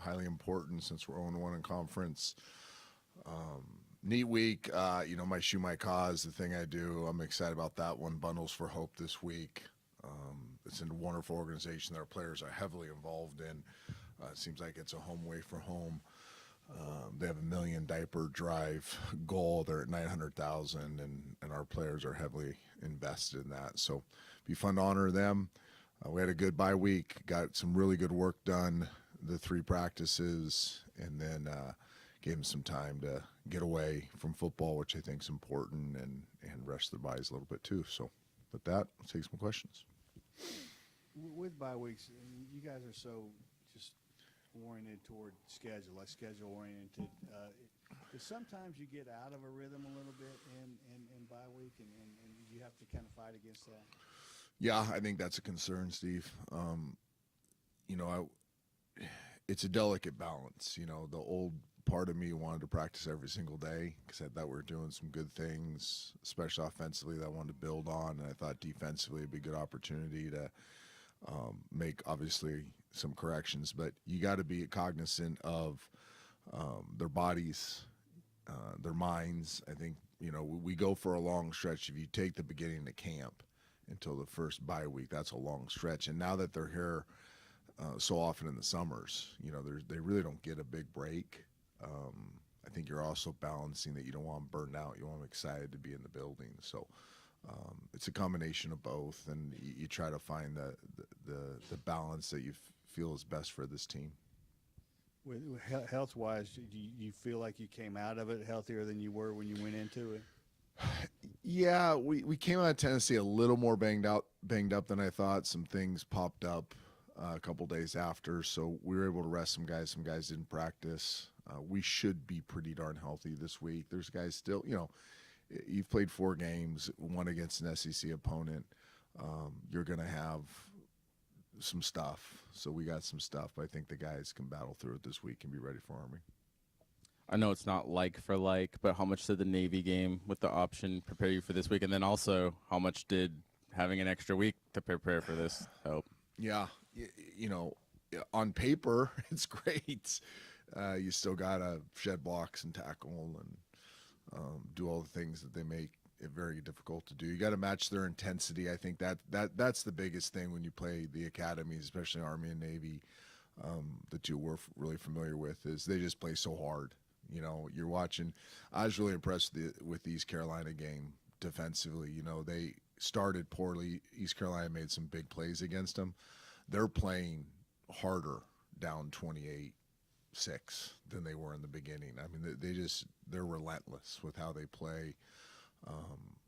highly important since we're 0-1 in conference. Neat week. My shoe, my cause, the thing I do. I'm excited about that one. Bundles for Hope this week. It's a wonderful organization that our players are heavily involved in. It seems like it's a home away from home. They have a 1 million diaper drive goal. They're at 900,000, and our players are heavily invested in that. So it'd be fun to honor them. We had a good bye week, got some really good work done, the 3 practices, and then gave them some time to get away from football, which I think is important, and rest their bodies a little bit too. So with that, let's take some questions. With bye weeks, you guys are so just oriented toward schedule, like schedule oriented. Sometimes you get out of a rhythm a little bit in bye week, and you have to kind of fight against that. Yeah, I think that's a concern, Steve. It's a delicate balance. The old part of me wanted to practice every single day because I thought we were doing some good things, especially offensively, that I wanted to build on. And I thought defensively it'd be a good opportunity to make, obviously, some corrections. But you got to be cognizant of their bodies, their minds. I think, we go for a long stretch. If you take the beginning of camp until the first bye week, that's a long stretch. And now that they're here so often in the summers, they really don't get a big break. I think you're also balancing that you don't want them burned out. You want them excited to be in the building. So it's a combination of both, and you try to find the balance that you feel is best for this team. Health-wise, do you feel like you came out of it healthier than you were when you went into it? Yeah, we came out of Tennessee a little more banged up than I thought. Some things popped up a couple days after, so we were able to rest some guys. Some guys didn't practice. We should be pretty darn healthy this week. There's guys still, you've played 4 games, one against an SEC opponent. You're going to have some stuff. So we got some stuff, but I think the guys can battle through it this week and be ready for Army. I know it's not like for like, but how much did the Navy game with the option prepare you for this week? And then also, how much did having an extra week to prepare for this help? Yeah, on paper, it's great. You still got to shed blocks and tackle and do all the things that they make it very difficult to do. You got to match their intensity. I think that's the biggest thing when you play the academies, especially Army and Navy, that you were really familiar with, is they just play so hard. You're watching. I was really impressed with the East Carolina game defensively. They started poorly. East Carolina made some big plays against them. They're playing harder down 28-6 than they were in the beginning. I mean, they're relentless with how they play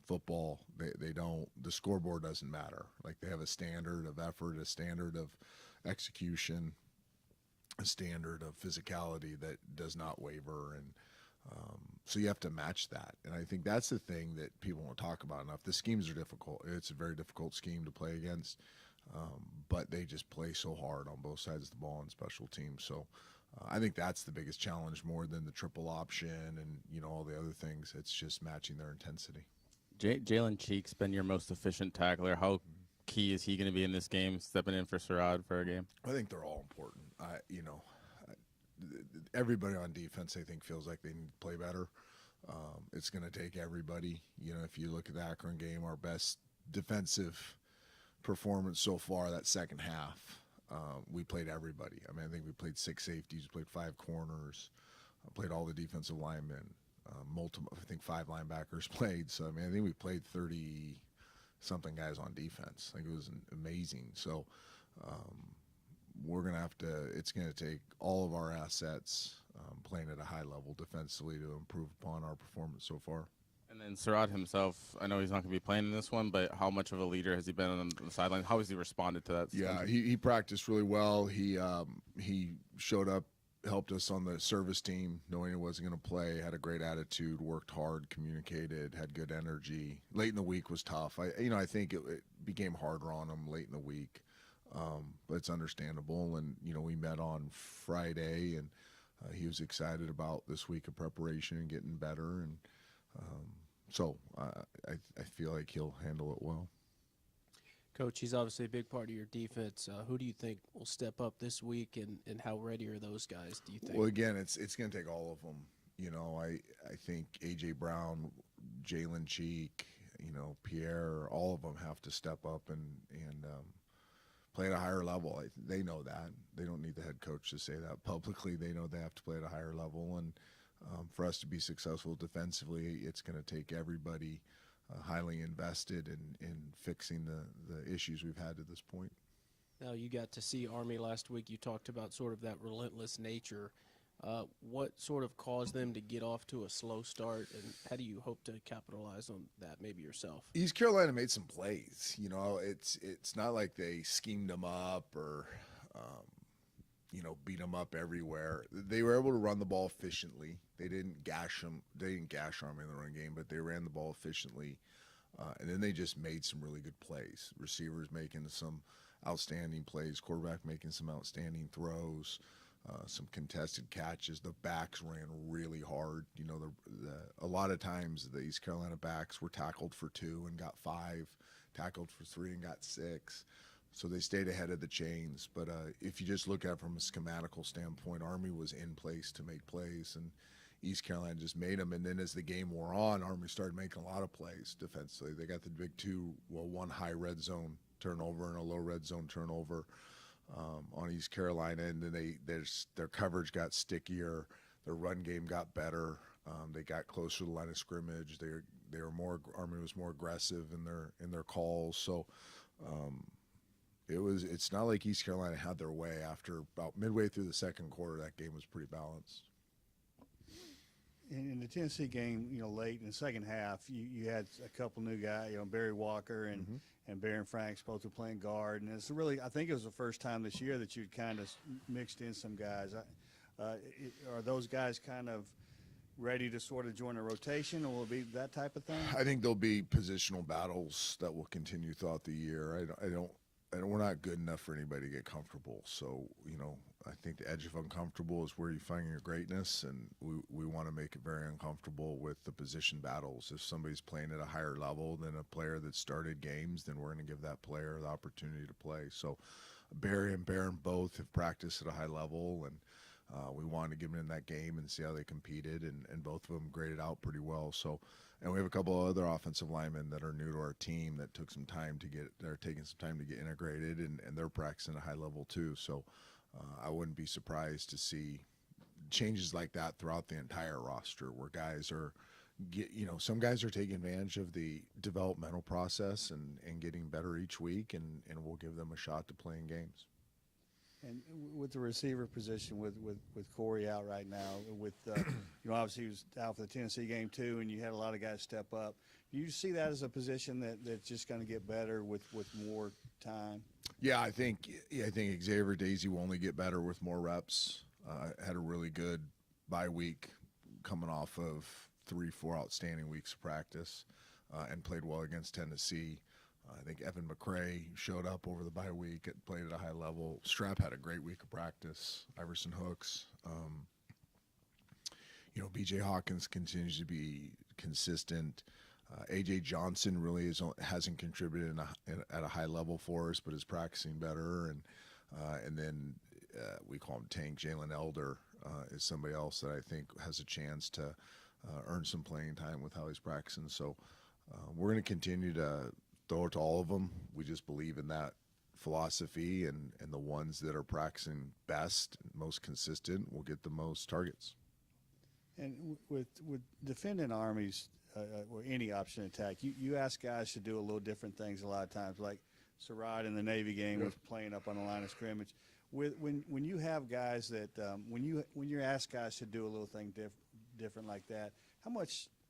football. They don't. The scoreboard doesn't matter. Like, they have a standard of effort, a standard of execution, a standard of physicality that does not waver, and so you have to match that. And I think that's the thing that people don't talk about enough. The schemes are difficult. It's a very difficult scheme to play against, but they just play so hard on both sides of the ball and special teams. So I think that's the biggest challenge, more than the triple option and all the other things. It's just matching their intensity. Jalen Cheek's been your most efficient tackler. How key is he going to be in this game, stepping in for Sarad for a game? I think they're all important. Everybody on defense, I think, feels like they need to play better. It's going to take everybody. If you look at the Akron game, our best defensive performance so far, that second half, we played everybody. I mean, I think we played 6 safeties, we played 5 corners, played all the defensive linemen, I think 5 linebackers played. So, I mean, I think we played 30-something guys on defense. I think it was amazing. So, we're going to have to – it's going to take all of our assets playing at a high level defensively to improve upon our performance so far. And then Sarad himself, I know he's not going to be playing in this one, but how much of a leader has he been on the sideline? How has he responded to that? Yeah, he practiced really well. He showed up, helped us on the service team, knowing he wasn't going to play, had a great attitude, worked hard, communicated, had good energy. Late in the week was tough. I think it became harder on him late in the week. But it's understandable, and we met on Friday, and he was excited about this week of preparation and getting better, and so I feel like he'll handle it well. Coach, he's obviously a big part of your defense. Who do you think will step up this week, and how ready are those guys, do you think? Well, again, it's going to take all of them. You know, I think A.J. Brown, Jalen Cheek, you know, Pierre, all of them have to step up and play at a higher level. They know that. They don't need the head coach to say that publicly. They know they have to play at a higher level. And for us to be successful defensively, it's going to take everybody highly invested in fixing the issues we've had to this point. Now, you got to see Army last week. You talked about sort of that relentless nature. What sort of caused them to get off to a slow start, and how do you hope to capitalize on that, maybe yourself? East Carolina made some plays. You know, it's not like they schemed them up or, you know, beat them up everywhere. They were able to run the ball efficiently. They didn't gash them. They didn't gash Army in the run game, but they ran the ball efficiently. And then they just made some really good plays. Receivers making some outstanding plays, quarterback making some outstanding throws. Some contested catches. The backs ran really hard. You know, a lot of times the East Carolina backs were tackled for 2 and got 5, tackled for 3 and got 6. So they stayed ahead of the chains. But if you just look at it from a schematical standpoint, Army was in place to make plays, and East Carolina just made them. And then as the game wore on, Army started making a lot of plays defensively. They got the big one high red zone turnover and a low red zone turnover on East Carolina, and then their coverage got stickier, their run game got better, they got closer to the line of scrimmage. They were more Army was more aggressive in their calls. So it's not like East Carolina had their way. After about midway through the second quarter, that game was pretty balanced. In the Tennessee game, you know, late in the second half, you had a couple new guys, you know, Barry Walker and Baron Franks both were playing guard. And it's really, I think it was the first time this year that you'd kind of mixed in some guys. Are those guys kind of ready to sort of join a rotation, or will it be that type of thing? I think there'll be positional battles that will continue throughout the year. We're not good enough for anybody to get comfortable. So, you know, I think the edge of uncomfortable is where you find your greatness, and we want to make it very uncomfortable with the position battles. If somebody's playing at a higher level than a player that started games, then we're going to give that player the opportunity to play. So Barry and Barron both have practiced at a high level, and we wanted to give them in that game and see how they competed, and both of them graded out pretty well. So, and we have a couple of other offensive linemen that are new to our team that took some time to they're taking some time to get integrated, and they're practicing at a high level too. So I wouldn't be surprised to see changes like that throughout the entire roster, where guys are some guys are taking advantage of the developmental process and getting better each week, and we'll give them a shot to play in games. And with the receiver position, with Corey out right now, with you know, obviously he was out for the Tennessee game too, and you had a lot of guys step up. Do you see that as a position that's just going to get better with more time? Yeah, I think Xavier Daisy will only get better with more reps. Had a really good bye week, coming off of 3-4 outstanding weeks of practice, and played well against Tennessee. I think Evan McCray showed up over the bye week and played at a high level. Strap had a great week of practice. Iverson Hooks. B.J. Hawkins continues to be consistent. A.J. Johnson really hasn't contributed at a high level for us, but is practicing better. And then we call him Tank. Jalen Elder is somebody else that I think has a chance to earn some playing time with how he's practicing. So we're going to continue to throw it to all of them. We just believe in that philosophy, and the ones that are practicing best, most consistent, will get the most targets. And with defending Armies or any option attack, you ask guys to do a little different things a lot of times. Like Sarad in the Navy game was playing up on the line of scrimmage. When you have guys that when you ask guys to do a little thing different like that,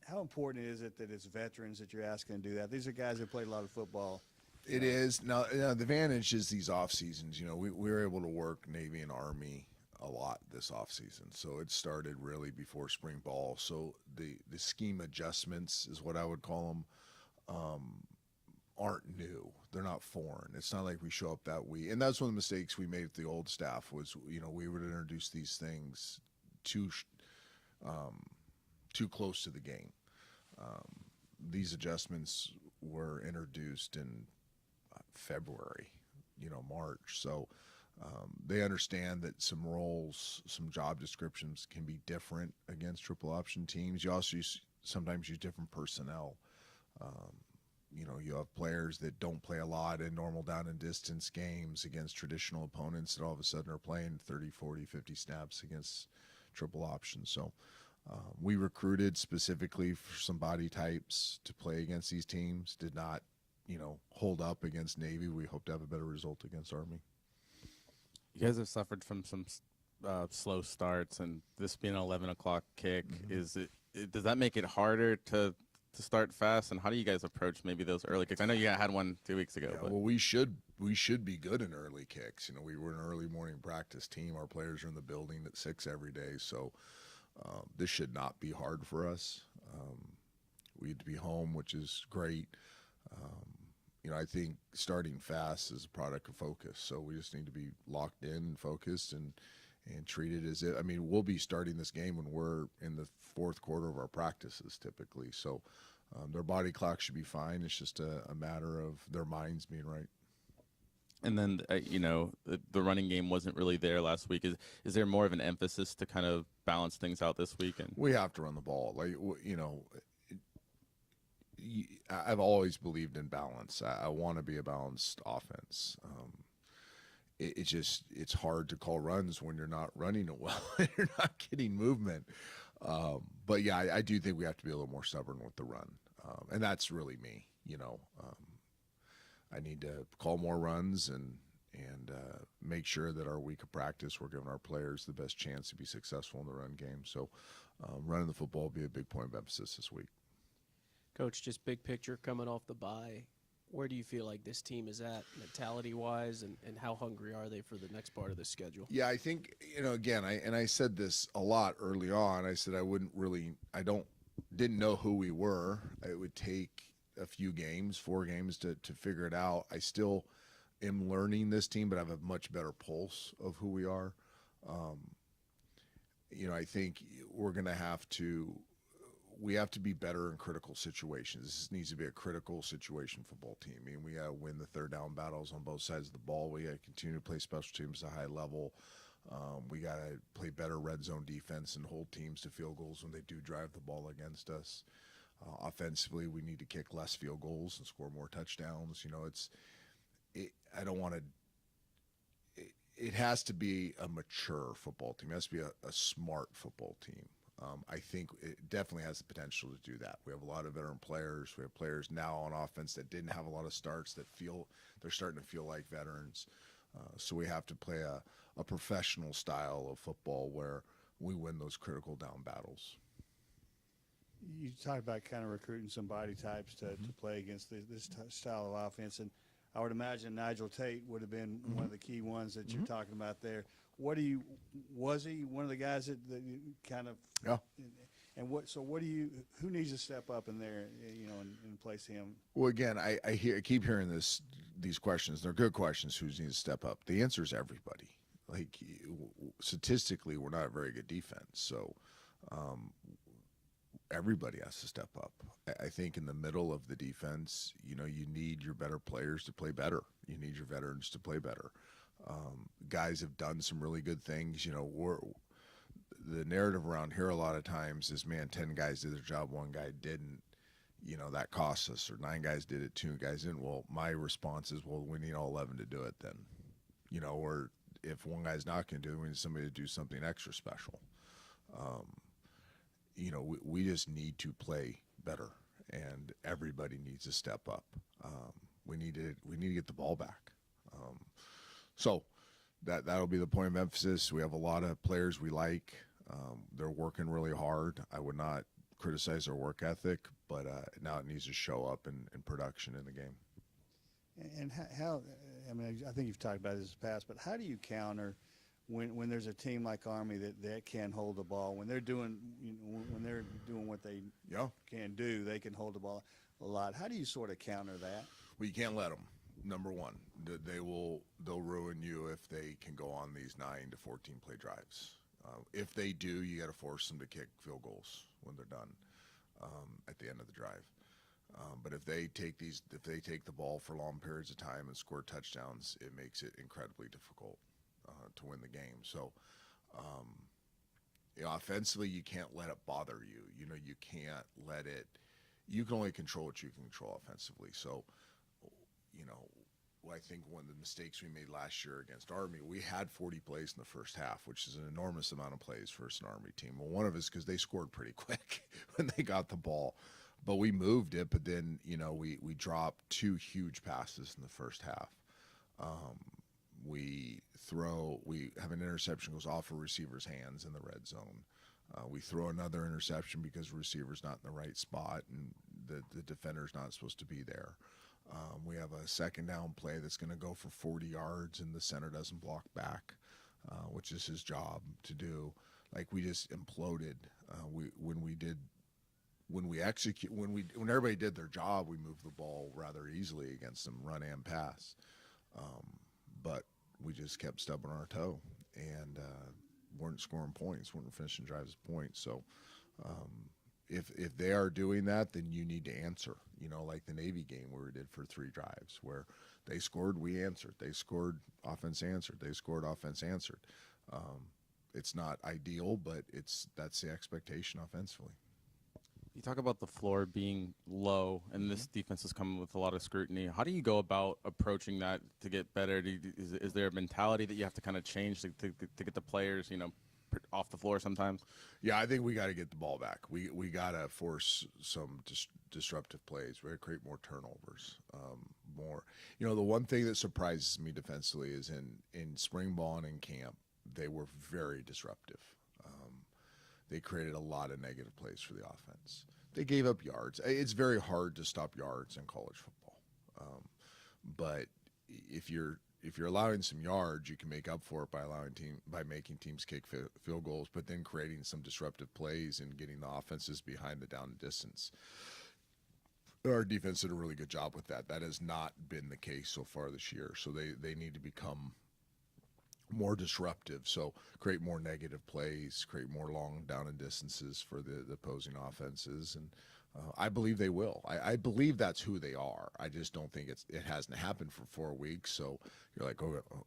how important is it that it's veterans that you're asking to do that? These are guys that played a lot of football. It is. Now, the advantage is these off seasons. We were able to work Navy and Army a lot this off season, so it started really before spring ball. So the scheme adjustments is what I would call them. Aren't new. They're not foreign. It's not like we show up that week. And that's one of the mistakes we made with the old staff was, we would introduce these things too close to the game. These adjustments were introduced in February, March. So they understand that some roles, some job descriptions can be different against triple option teams. You also sometimes use different personnel. You have players that don't play a lot in normal down and distance games against traditional opponents that all of a sudden are playing 30, 40, 50 snaps against triple options. So we recruited specifically for some body types to play against these teams. Did not, hold up against Navy. We hope to have a better result against Army. You guys have suffered from some slow starts, and this being an 11 o'clock kick, does that make it harder to start fast? And how do you guys approach maybe those early kicks? I know you had one 2 weeks ago. Yeah, but well, we should be good in early kicks. We were an early morning practice team. Our players are in the building at 6 every day, so this should not be hard for us. We get to be home, which is great. I think starting fast is a product of focus, so we just need to be locked in and focused and treat it as if, we'll be starting this game when we're in the fourth quarter of our practices typically. So their body clock should be fine. It's just a matter of their minds being right. And then, the running game wasn't really there last week. Is there more of an emphasis to kind of balance things out this weekend? We have to run the ball. I've always believed in balance. I want to be a balanced offense. It's hard to call runs when you're not running it well. You're not getting movement. But yeah, I do think we have to be a little more stubborn with the run. And that's really me, I need to call more runs and make sure that our week of practice, we're giving our players the best chance to be successful in the run game. So running the football will be a big point of emphasis this week. Coach, just big picture coming off the bye, where do you feel like this team is at mentality-wise, and how hungry are they for the next part of the schedule? Yeah, I think, again, I said this a lot early on. I said didn't know who we were. It would take a few games, 4 games to figure it out. I still am learning this team, but I have a much better pulse of who we are. I think we have to be better in critical situations. This needs to be a critical situation football team. We got to win the third down battles on both sides of the ball. We got to continue to play special teams at a high level. We got to play better red zone defense and hold teams to field goals when they do drive the ball against us. Offensively, we need to kick less field goals and score more touchdowns. I don't want to. It has to be a mature football team. It has to be a smart football team. I think it definitely has the potential to do that. We have a lot of veteran players. We have players now on offense that didn't have a lot of starts that they're starting to feel like veterans. So we have to play a professional style of football where we win those critical down battles. You talked about kind of recruiting some body types to play against this style of offense, and I would imagine Nigel Tate would have been one of the key ones that you're talking about there. Was he one of the guys that you kind of – Yeah. And who needs to step up in there, and place him? Well, again, I keep hearing these questions. They're good questions. Who needs to step up? The answer is everybody. Like, statistically, we're not a very good defense, so everybody has to step up. I think in the middle of the defense, you need your better players to play better. You need your veterans to play better. Guys have done some really good things. The narrative around here a lot of times is, man, 10 guys did their job, 1 guy didn't. That costs us. Or 9 guys did it, 2 guys didn't. Well, my response is, well, we need all 11 to do it then. Or if 1 guy's not going to do it, we need somebody to do something extra special. We just need to play better, and everybody needs to step up. We need to get the ball back. So that'll be the point of emphasis. We have a lot of players we like. They're working really hard. I would not criticize their work ethic, but now it needs to show up in production in the game. And how I think you've talked about this in the past, but how do you counter when there's a team like Army that can hold the ball, when they're doing what they can do, they can hold the ball a lot. How do you sort of counter that? Well, you can't let them. Number one, they'll ruin you if they can go on these 9 to 14 play drives. If they do, you got to force them to kick field goals when they're done at the end of the drive. But if they take the ball for long periods of time and score touchdowns, it makes it incredibly difficult to win the game. So, offensively, you can't let it bother you. You can't let it. You can only control what you can control offensively. So, I think one of the mistakes we made last year against Army, we had 40 plays in the first half, which is an enormous amount of plays for an Army team. Well, one of it is because they scored pretty quick when they got the ball. But we moved it, but then, we dropped 2 huge passes in the first half. We have an interception goes off a receiver's hands in the red zone. We throw another interception because the receiver's not in the right spot and the defender's not supposed to be there. We have a second down play that's going to go for 40 yards and the center doesn't block back, which is his job to do. Like, we just imploded. When everybody did their job, we moved the ball rather easily against them, run and pass. But we just kept stubbing our toe and weren't scoring points, weren't finishing drives with points. So if they are doing that, then you need to answer. Like the Navy game where we did for 3 drives, where they scored, we answered. They scored, offense answered. They scored, offense answered. It's not ideal, but that's the expectation offensively. You talk about the floor being low, and this defense is coming with a lot of scrutiny. How do you go about approaching that to get better? Is there a mentality that you have to kind of change to get the players, off the floor sometimes? Yeah, I think we got to get the ball back. We got to force some disruptive plays. We got to create more turnovers. More. The one thing that surprises me defensively is in spring ball and in camp, they were very disruptive. They created a lot of negative plays for the offense. They gave up yards. It's very hard to stop yards in college football. But if you're allowing some yards, you can make up for it by making teams kick field goals, but then creating some disruptive plays and getting the offenses behind the down and distance. Our defense did a really good job with that. That has not been the case so far this year. So they need to become more disruptive, so create more negative plays, create more long down and distances for the opposing offenses, and I believe they will. I believe that's who they are. I just don't think it hasn't happened for 4 weeks, so you're like,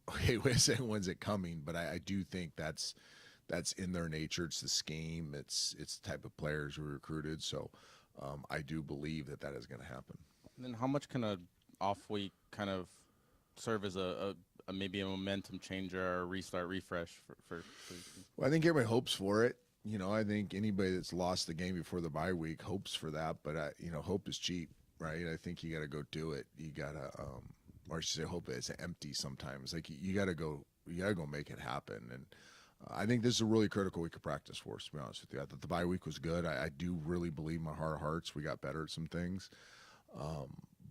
okay, wait a second, when's it coming? But I do think that's in their nature. It's the scheme. It's the type of players we recruited, so I do believe that is going to happen. And then how much can a off week kind of serve as maybe a momentum changer or refresh for Well, I think everybody hopes for it. I think anybody that's lost the game before the bye week hopes for that, but hope is cheap, right? I think you got to go do it. You got to or I should say hope is empty sometimes. Like you got to go make it happen. And I think this is a really critical week of practice for us, to be honest with you. I thought the bye week was good. I do really believe in my heart of hearts we got better at some things.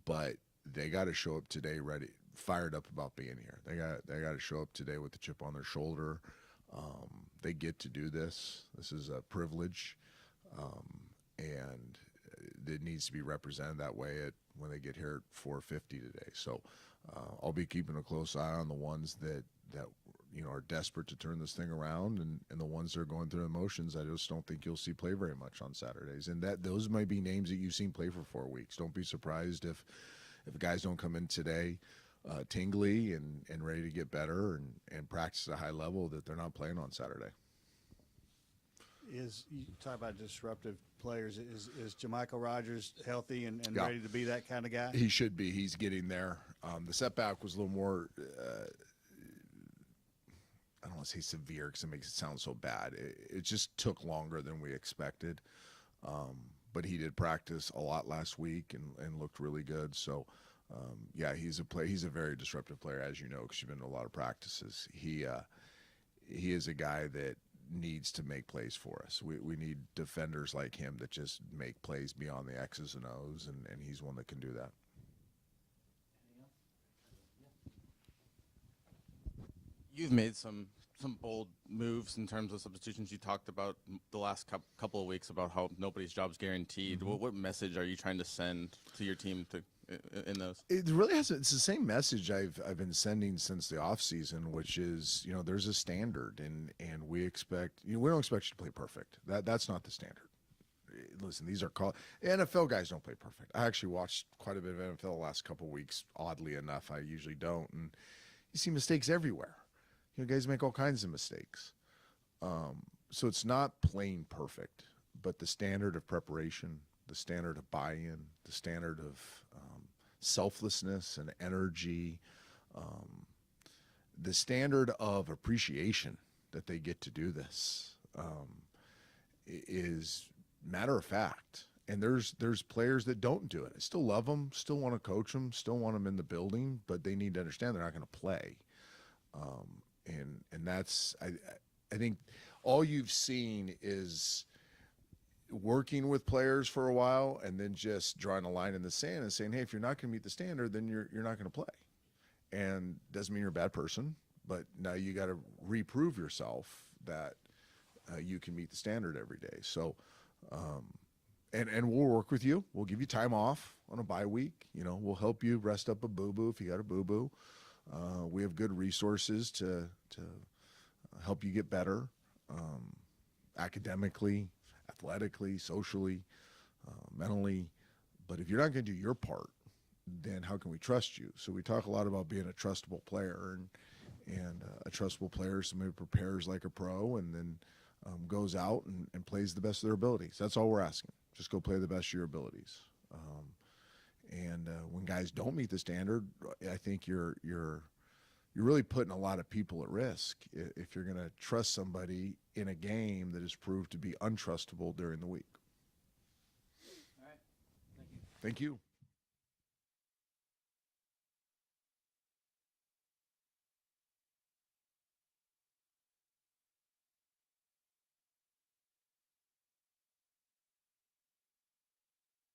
But they got to show up today fired up about being here. They got to show up today with the chip on their shoulder. They get to do this. This is a privilege, and it needs to be represented that way when they get here at 4:50 today. So I'll be keeping a close eye on the ones that are desperate to turn this thing around, and the ones that are going through the motions. I just don't think you'll see play very much on Saturdays, and those might be names that you've seen play for 4 weeks. Don't be surprised if guys don't come in today tingly and ready to get better and practice at a high level, that they're not playing on Saturday. You talk about disruptive players. Is Jermichael Rogers healthy and ready to be that kind of guy? He should be. He's getting there. The setback was a little more, I don't want to say severe because it makes it sound so bad. It just took longer than we expected. But he did practice a lot last week and looked really good. So, he's a very disruptive player, as you know, because you've been to a lot of practices. He is a guy that needs to make plays for us. We need defenders like him that just make plays beyond the X's and O's, and he's one that can do that. You've made some bold moves in terms of substitutions. You talked about the last couple of weeks about how nobody's job's guaranteed. Mm-hmm. What message are you trying to send to your team in those? It really has. It's the same message I've been sending since the off season, which is there's a standard, and we expect we don't expect you to play perfect. That's not the standard. Listen, these are NFL guys don't play perfect. I actually watched quite a bit of NFL the last couple of weeks. Oddly enough, I usually don't, and you see mistakes everywhere. Guys make all kinds of mistakes. So it's not plain perfect, but the standard of preparation, the standard of buy-in, the standard of selflessness and energy, the standard of appreciation that they get to do this is matter of fact. And there's players that don't do it. I still love them, still want to coach them, still want them in the building, but they need to understand they're not going to play. And that's I think all you've seen is working with players for a while and then just drawing a line in the sand and saying, hey, if you're not going to meet the standard, then you're not going to play. And doesn't mean you're a bad person, but now you got to reprove yourself that you can meet the standard every day. So, and we'll work with you. We'll give you time off on a bye week. We'll help you rest up a boo-boo if you got a boo-boo. We have good resources to help you get better academically, athletically, socially, mentally. But if you're not going to do your part, then how can we trust you? So we talk a lot about being a trustable player, and a trustable player is somebody who prepares like a pro and then goes out and plays the best of their abilities. That's all we're asking. Just go play the best of your abilities. And when guys don't meet the standard, I think you're really putting a lot of people at risk if you're going to trust somebody in a game that has proved to be untrustable during the week. All right. Thank you. Thank you.